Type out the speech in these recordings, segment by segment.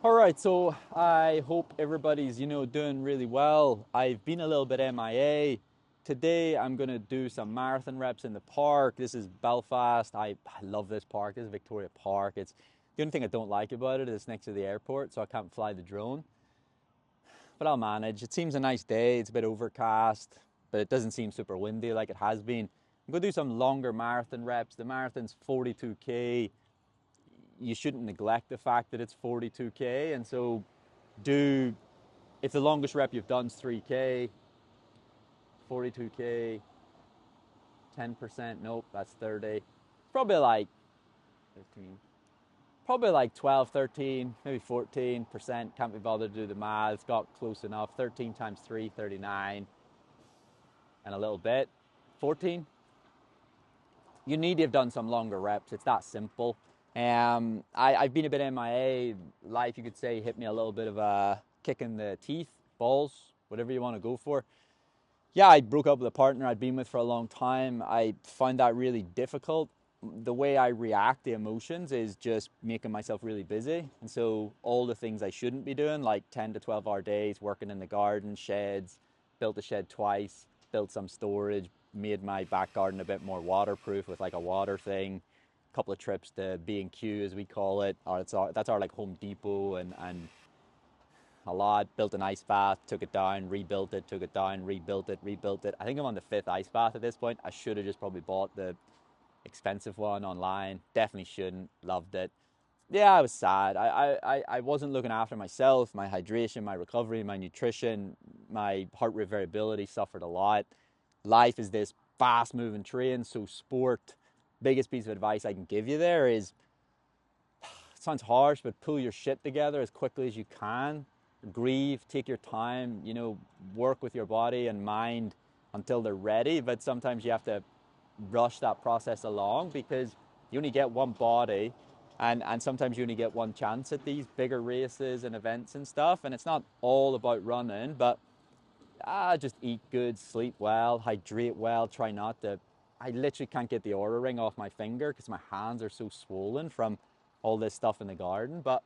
All right, so I hope everybody's, doing really well. I've been a little bit MIA. Today I'm going to do some marathon reps in the park. This is Belfast. I love this park. This is Victoria Park. It's the only thing I don't like about it is next to the airport, so I can't fly the drone. But I'll manage. It seems a nice day. It's a bit overcast, but it doesn't seem super windy like it has been. I'm going to do some longer marathon reps. The marathon's 42K. You shouldn't neglect the fact that it's 42K, and so do, if the longest rep you've done is 3K, 42K, 10%, nope, that's 30. Probably like 13, probably like 12, 13, maybe 14%. Can't be bothered to do the maths. Got close enough. 13 times 3, 39, and a little bit. 14. You need to have done some longer reps. It's that simple. I've been a bit MIA. Life, you could say, hit me a little bit of a kick in the teeth, balls, whatever you want to go for. Yeah, I broke up with a partner I'd been with for a long time. I find that really difficult. The way I react to emotions is just making myself really busy. And so all the things I shouldn't be doing, like 10 to 12-hour days, working in the garden, sheds, built a shed twice, built some storage, made my back garden a bit more waterproof with like a water thing, a couple of trips to B&Q as we call it, or that's our like Home Depot and a lot. Built an ice bath, took it down, rebuilt it, took it down, rebuilt it, rebuilt it. I think I'm on the 5th ice bath at this point. I should have just probably bought the expensive one online. Definitely shouldn't. Loved it. Yeah, I was sad. I wasn't looking after myself. My hydration, my recovery, my nutrition, my heart rate variability suffered a lot. Life is this fast moving train, so sport. Biggest piece of advice I can give you there is, it sounds harsh, but pull your shit together as quickly as you can. Grieve, take your time, work with your body and mind until they're ready. But sometimes you have to rush that process along because you only get one body, and sometimes you only get one chance at these bigger races and events and stuff. And it's not all about running, but just eat good, sleep well, hydrate well, try not to. I literally can't get the Aura ring off my finger because my hands are so swollen from all this stuff in the garden. But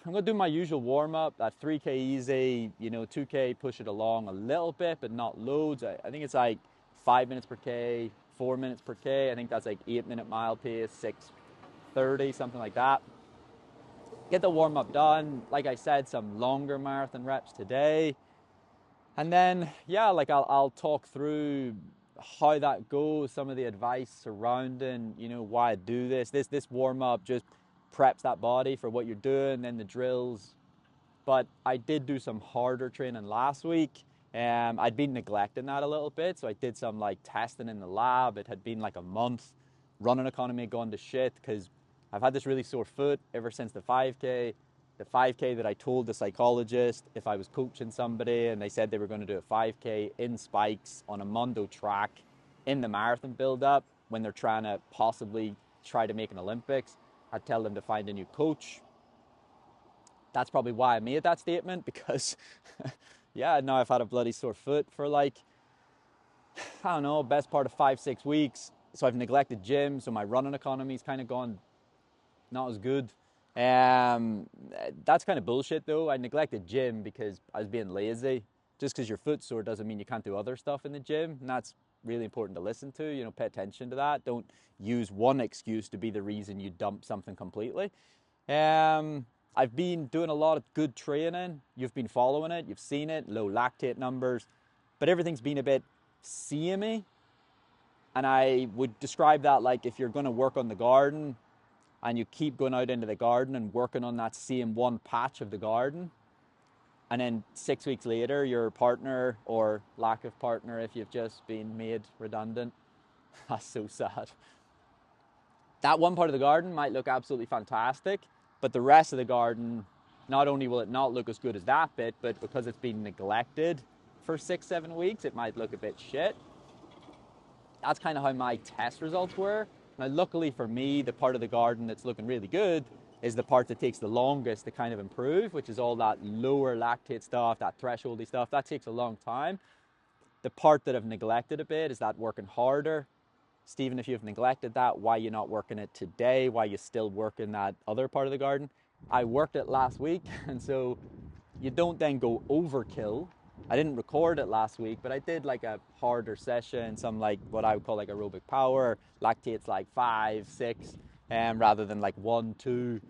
I'm going to do my usual warm-up, that 3K easy, 2K, push it along a little bit, but not loads. I think it's like 5 minutes per K, 4 minutes per K. I think that's like 8-minute mile pace, 6:30, something like that. Get the warm-up done. Like I said, some longer marathon reps today. And then, yeah, like I'll talk through how that goes, some of the advice surrounding, why I do this. This warm-up just preps that body for what you're doing, then the drills. But I did do some harder training last week. I'd been neglecting that a little bit, so I did some like testing in the lab. It had been like a month. Running economy had gone to shit because I've had this really sore foot ever since the 5K. The 5K that I told the psychologist if I was coaching somebody and they said they were going to do a 5K in spikes on a Mondo track in the marathon build-up when they're trying to possibly try to make an Olympics, I'd tell them to find a new coach. That's probably why I made that statement because, yeah, now I've had a bloody sore foot for like, I don't know, best part of 5-6 weeks. So I've neglected gym, so my running economy's kind of gone not as good. That's kind of bullshit though. I neglected gym because I was being lazy. Just because your foot's sore doesn't mean you can't do other stuff in the gym, and that's really important to listen to. Pay attention to that. Don't use one excuse to be the reason you dump something completely. I've been doing a lot of good training. You've been following it. You've seen it. Low lactate numbers, but everything's been a bit samey. And I would describe that like if you're going to work on the garden and you keep going out into the garden and working on that same one patch of the garden, and then 6 weeks later your partner, or lack of partner if you've just been made redundant, that's so sad. That one part of the garden might look absolutely fantastic, but the rest of the garden, not only will it not look as good as that bit, but because it's been neglected for 6-7 weeks, it might look a bit shit. That's kind of how my test results were. Now, luckily for me, the part of the garden that's looking really good is the part that takes the longest to kind of improve, which is all that lower lactate stuff, that thresholdy stuff. That takes a long time. The part that I've neglected a bit is that working harder. Stephen, if you've neglected that, why are you not working it today? Why are you still working that other part of the garden? I worked it last week, and so you don't then go overkill. I didn't record it last week, but I did like a harder session, some like what I would call like aerobic power, lactates like 5, 6, rather than like 1, 2.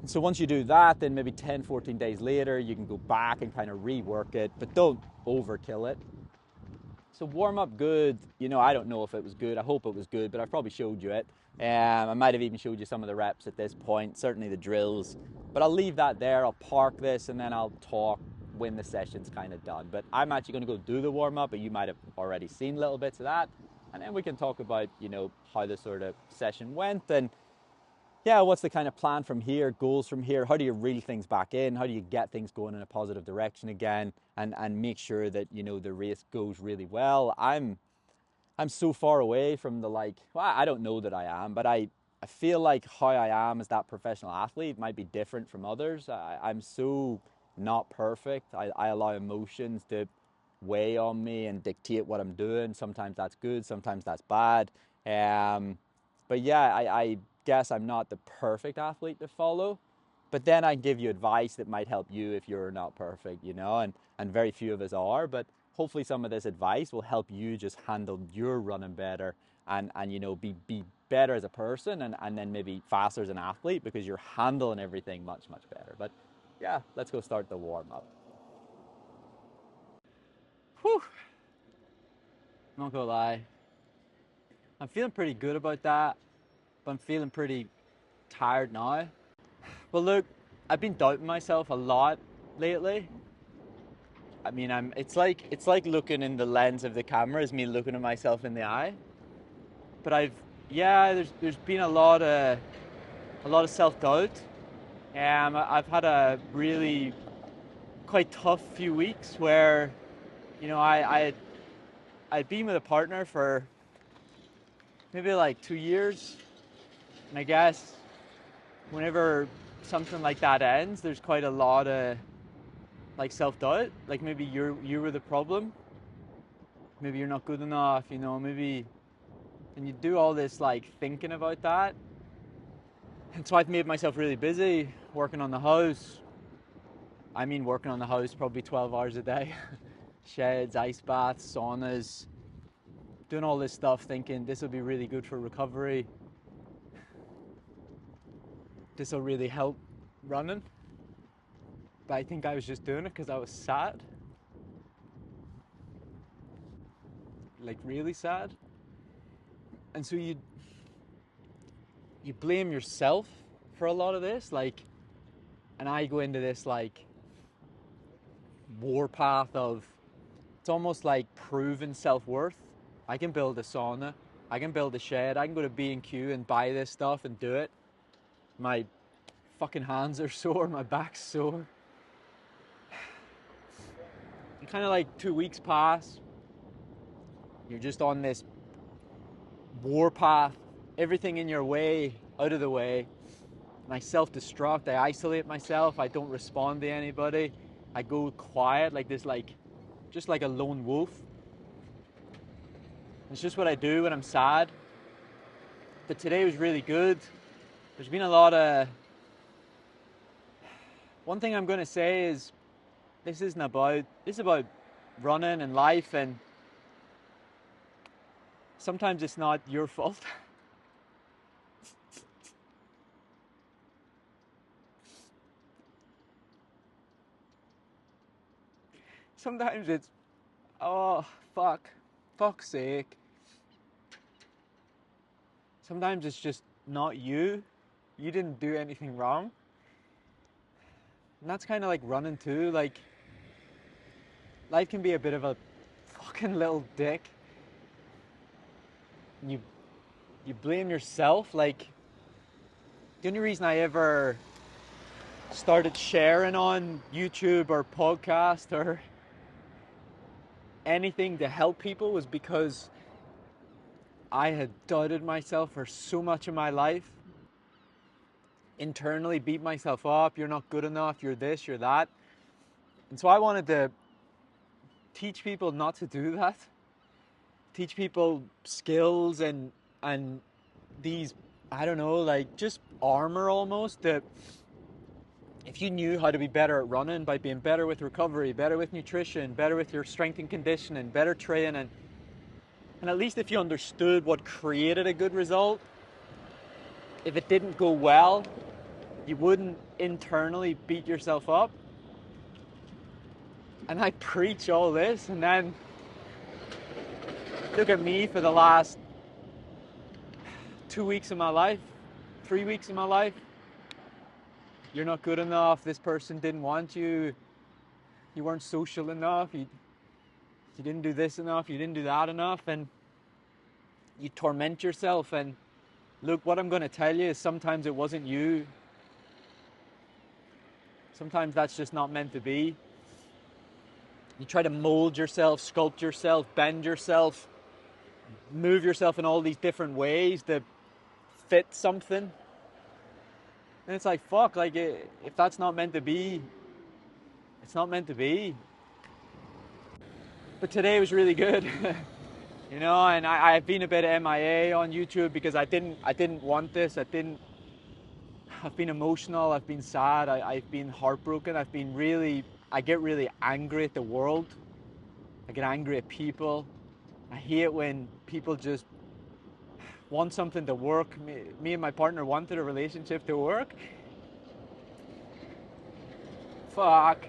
And so once you do that, then maybe 10, 14 days later, you can go back and kind of rework it, but don't overkill it. So warm up good, I don't know if it was good. I hope it was good, but I've probably showed you it. I might have even showed you some of the reps at this point, certainly the drills. But I'll leave that there. I'll park this and then I'll talk when the session's kind of done. But I'm actually going to go do the warm up, but you might have already seen little bits of that. And then we can talk about, how the sort of session went and yeah, what's the kind of plan from here, goals from here? How do you reel things back in? How do you get things going in a positive direction again and make sure that, the race goes really well? I'm so far away from I don't know that I am, but I feel like how I am as that professional athlete might be different from others. I'm so not perfect. I allow emotions to weigh on me and dictate what I'm doing. Sometimes that's good, sometimes that's bad. But yeah, I guess I'm not the perfect athlete to follow, but then I give you advice that might help you if you're not perfect, and very few of us are, but hopefully some of this advice will help you just handle your running better and be better as a person and then maybe faster as an athlete because you're handling everything much, much better. But yeah, let's go start the warm up. Whew. I'm not gonna lie. I'm feeling pretty good about that, but I'm feeling pretty tired now. Well, look, I've been doubting myself a lot lately. I mean, it's like looking in the lens of the camera is me looking at myself in the eye. But there's been a lot of self-doubt. I've had a really quite tough few weeks where, I'd been with a partner for maybe like 2 years, and I guess whenever something like that ends, there's quite a lot of like self-doubt. Like maybe you were the problem. Maybe you're not good enough. Maybe, and you do all this like thinking about that. And so I've made myself really busy working on the house. I mean, working on the house probably 12 hours a day. Sheds, ice baths, saunas, doing all this stuff, thinking this will be really good for recovery. This will really help running. But I think I was just doing it because I was sad. Like really sad. And so you blame yourself for a lot of this, and I go into this warpath of, it's almost like proven self-worth. I can build a sauna, I can build a shed, I can go to B&Q and buy this stuff and do it. My fucking hands are sore, my back's sore. And kind of like 2 weeks pass, you're just on this warpath, everything in your way, out of the way, and I self-destruct, I isolate myself, I don't respond to anybody, I go quiet like this, just like a lone wolf. It's just what I do when I'm sad. But today was really good. There's been a lot of... One thing I'm going to say is, this is about running and life, and sometimes it's not your fault. Sometimes it's, oh, fuck's sake. Sometimes it's just not you. You didn't do anything wrong. And that's kind of like running too. Like, life can be a bit of a fucking little dick. And you blame yourself. Like, the only reason I ever started sharing on YouTube or podcast or anything to help people was because I had doubted myself for so much of my life. Internally beat myself up. You're not good enough. You're this, you're that. And so I wanted to teach people not to do that. Teach people skills and these, I don't know, like just armor almost, that if you knew how to be better at running by being better with recovery, better with nutrition, better with your strength and conditioning, better training, and at least if you understood what created a good result, if it didn't go well, you wouldn't internally beat yourself up. And I preach all this, and then look at me for the last 2 weeks of my life, 3 weeks of my life. You're not good enough, this person didn't want you, you weren't social enough, you didn't do this enough, you didn't do that enough, and you torment yourself. And look, what I'm going to tell you is sometimes it wasn't you. Sometimes that's just not meant to be. You try to mold yourself, sculpt yourself, bend yourself, move yourself in all these different ways to fit something. And it's like, fuck, like, if that's not meant to be, it's not meant to be. But today was really good. You know, and I've been a bit MIA on YouTube because I didn't want this. I've been emotional, I've been sad, I've been heartbroken, I get really angry at the world. I get angry at people. I hate when people just want something to work. Me and my partner wanted a relationship to work. Fuck.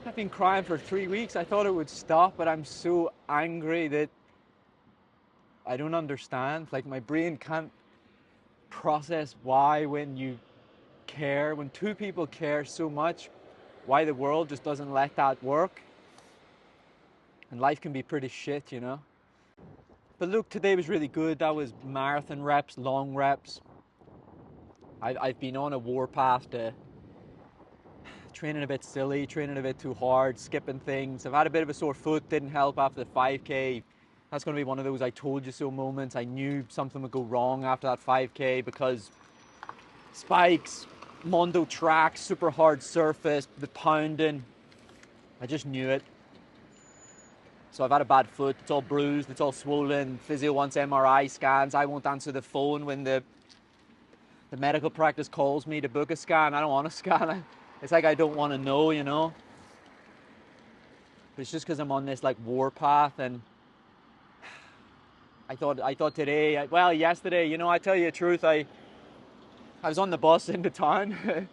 I've been crying for 3 weeks. I thought it would stop, but I'm so angry that I don't understand. Like, my brain can't process why, when you care, when two people care so much, why the world just doesn't let that work. And life can be pretty shit, you know. But look, today was really good. That was marathon reps, long reps. I've been on a warpath to training a bit silly, training a bit too hard, skipping things. I've had a bit of a sore foot, didn't help after the 5K. That's going to be one of those I told you so moments. I knew something would go wrong after that 5K because spikes, mondo track, super hard surface, the pounding. I just knew it. So I've had a bad foot, it's all bruised, it's all swollen. Physio wants MRI scans. I won't answer the phone when the medical practice calls me to book a scan. I don't want a scan. It's like I don't want to know, you know. But it's just because I'm on this like warpath, and I thought today, well, yesterday, you know, I tell you the truth, I was on the bus into town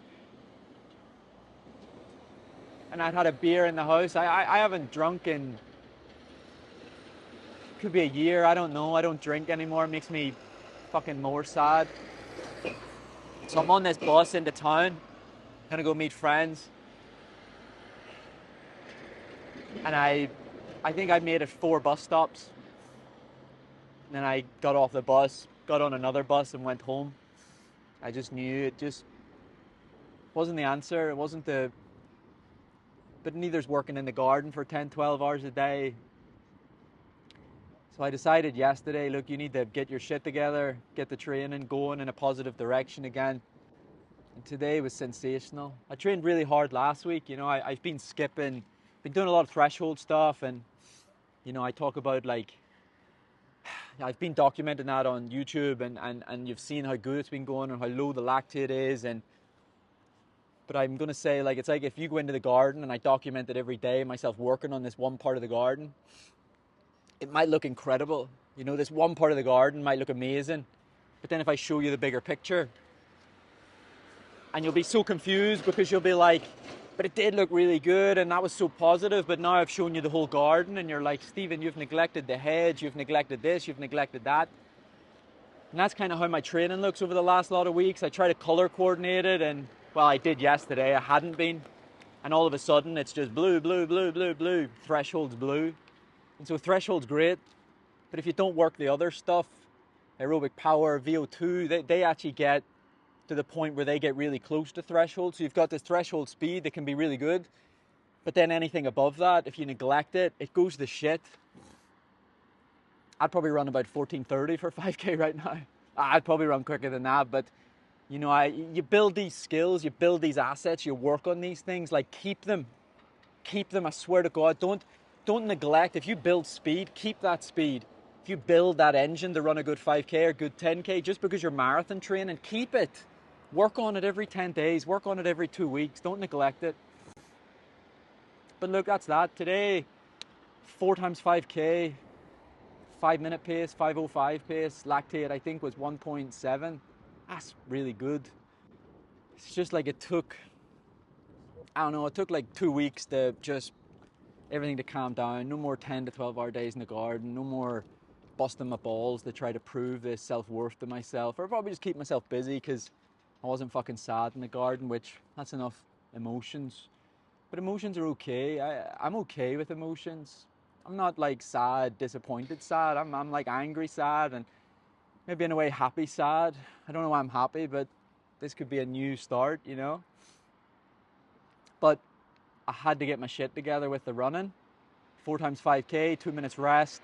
and I'd had a beer in the house. I haven't drunk in, could be a year, I don't know. I don't drink anymore. It makes me fucking more sad. So I'm on this bus into town, gonna go meet friends. And I think I made it 4 bus stops. And then I got off the bus, got on another bus and went home. I just knew it just wasn't the answer. It wasn't the, but neither's working in the garden for 10, 12 hours a day. So I decided yesterday, look, you need to get your shit together, get the training going in a positive direction again. And today was sensational. I trained really hard last week. You know, I've been skipping, been doing a lot of threshold stuff. And, you know, I talk about like, I've been documenting that on YouTube, and you've seen how good it's been going and how low the lactate is. But I'm going to say, like, it's like if you go into the garden and I document it every day, myself working on this one part of the garden, it might look incredible. You know, this one part of the garden might look amazing. But then if I show you the bigger picture, and you'll be so confused because you'll be like, but it did look really good and that was so positive, but now I've shown you the whole garden and you're like, Stephen, you've neglected the hedge, you've neglected this, you've neglected that. And that's kind of how my training looks over the last lot of weeks. I try to color coordinate it, and well, I did yesterday, I hadn't been. And all of a sudden it's just blue, blue, blue, blue, blue. Threshold's blue. And so threshold's great, but if you don't work the other stuff, aerobic power, VO2, they actually get to the point where they get really close to threshold. So you've got this threshold speed that can be really good, but then anything above that, if you neglect it, it goes to shit. I'd probably run about 14:30 for 5K right now. I'd probably run quicker than that, but you know, you build these skills, you build these assets, you work on these things, like keep them, I swear to God. Don't neglect. If you build speed, keep that speed. If you build that engine to run a good 5K or good 10K, just because you're marathon training, keep it. Work on it every 10 days, work on it every 2 weeks, don't neglect it. But look, that's that. Today, 4 times 5K, 5-minute pace, 5:05 pace, lactate I think was 1.7. That's really good. It's just like it took like 2 weeks to just everything to calm down. No more 10 to 12 hour days in the garden, no more busting my balls to try to prove this self-worth to myself, or probably just keep myself busy because I wasn't fucking sad in the garden, which that's enough emotions. But emotions are okay. I'm okay with emotions. I'm not like sad, disappointed sad. I'm like angry sad, and maybe in a way happy sad. I don't know why I'm happy, but this could be a new start, you know. But I had to get my shit together with the running. 4 times 5K, 2 minutes rest,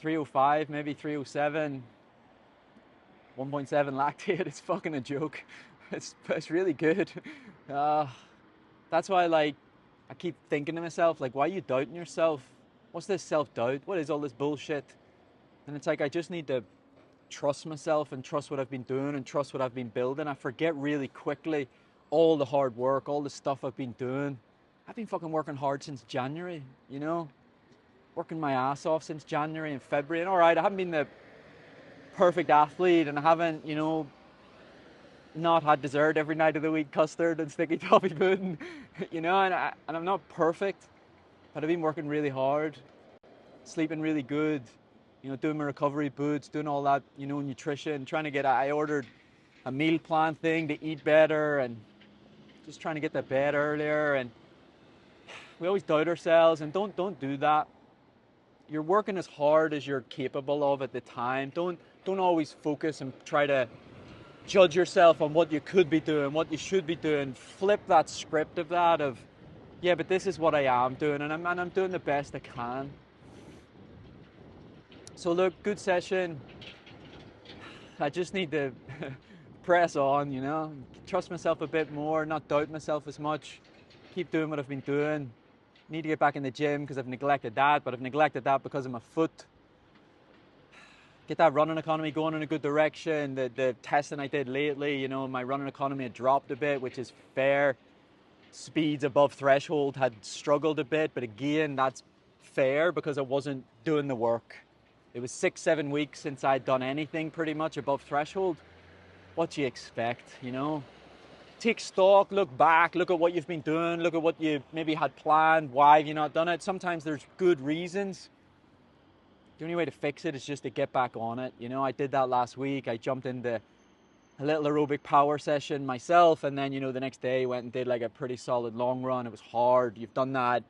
3:05, maybe 3:07, 1.7 lactate. It's fucking a joke. It's really good. That's why, like, I keep thinking to myself, like, why are you doubting yourself? What's this self-doubt? What is all this bullshit? And it's like, I just need to trust myself and trust what I've been doing and trust what I've been building. I forget really quickly all the hard work, all the stuff I've been doing. I've been fucking working hard since January, you know? Working my ass off since January and February. And all right, I haven't been the perfect athlete, and I haven't, you know, not had dessert every night of the week, custard and sticky toffee pudding, you know, and I'm not perfect, but I've been working really hard, sleeping really good, you know, doing my recovery boots, doing all that, you know, nutrition, I ordered a meal plan thing to eat better and just trying to get to bed earlier. And we always doubt ourselves, and don't do that. You're working as hard as you're capable of at the time. Don't always focus and try to judge yourself on what you could be doing, what you should be doing. Flip that script of that of, yeah, but this is what I am doing, and I'm doing the best I can. So look, good session. I just need to press on, you know, trust myself a bit more, not doubt myself as much, keep doing what I've been doing. Need to get back in the gym because I've neglected that, but I've neglected that because of my foot. Get that running economy going in a good direction. The testing I did lately, you know, my running economy had dropped a bit, which is fair. Speeds above threshold had struggled a bit, but again, that's fair because I wasn't doing the work. It was 6-7 weeks since I'd done anything pretty much above threshold. What do you expect, you know? Take stock, look back, look at what you've been doing, look at what you maybe had planned, why have you not done it? Sometimes there's good reasons. The only way to fix it is just to get back on it. You know, I did that last week. I jumped into a little aerobic power session myself, and then, you know, the next day went and did like a pretty solid long run. It was hard. You've done that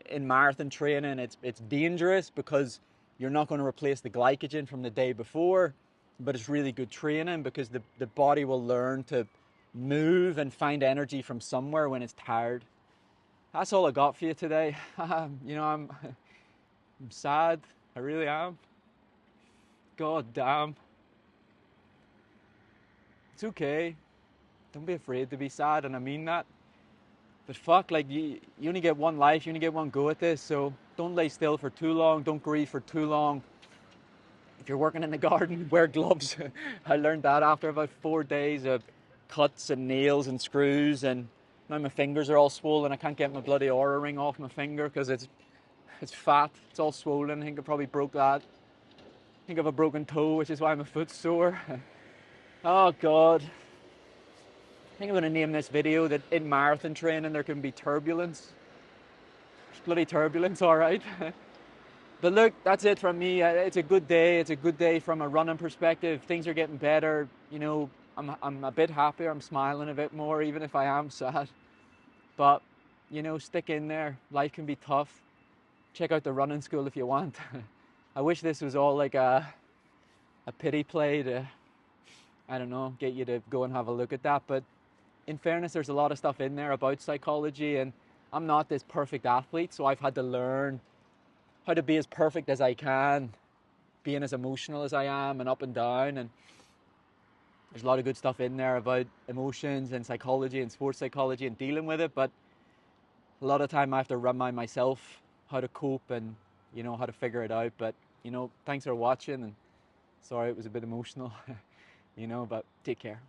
in marathon training. It's dangerous because you're not going to replace the glycogen from the day before, but it's really good training because the body will learn to move and find energy from somewhere when it's tired. That's all I got for you today. You know, I'm sad. I really am. God damn. It's okay. Don't be afraid to be sad, and I mean that. But fuck, like, you only get one life, you only get one go at this, so don't lay still for too long, don't grieve for too long. If you're working in the garden, wear gloves. I learned that after about 4 days of cuts and nails and screws, and now my fingers are all swollen. I can't get my bloody Aura ring off my finger because it's fat, it's all swollen. I think I probably broke that. I think I have a broken toe, which is why my foot's sore. Oh God. I think I'm going to name this video that in marathon training there can be turbulence. There's bloody turbulence, all right. But look, that's it from me. It's a good day. It's a good day from a running perspective. Things are getting better. You know, I'm a bit happier. I'm smiling a bit more, even if I am sad. But, you know, stick in there. Life can be tough. Check out the running school if you want. I wish this was all like a pity play to, I don't know, get you to go and have a look at that. But in fairness, there's a lot of stuff in there about psychology, and I'm not this perfect athlete, so I've had to learn how to be as perfect as I can, being as emotional as I am and up and down. And there's a lot of good stuff in there about emotions and psychology and sports psychology and dealing with it, but a lot of time I have to remind myself how to cope and, you know, how to figure it out. But, you know, thanks for watching, and sorry it was a bit emotional. you know, but take care.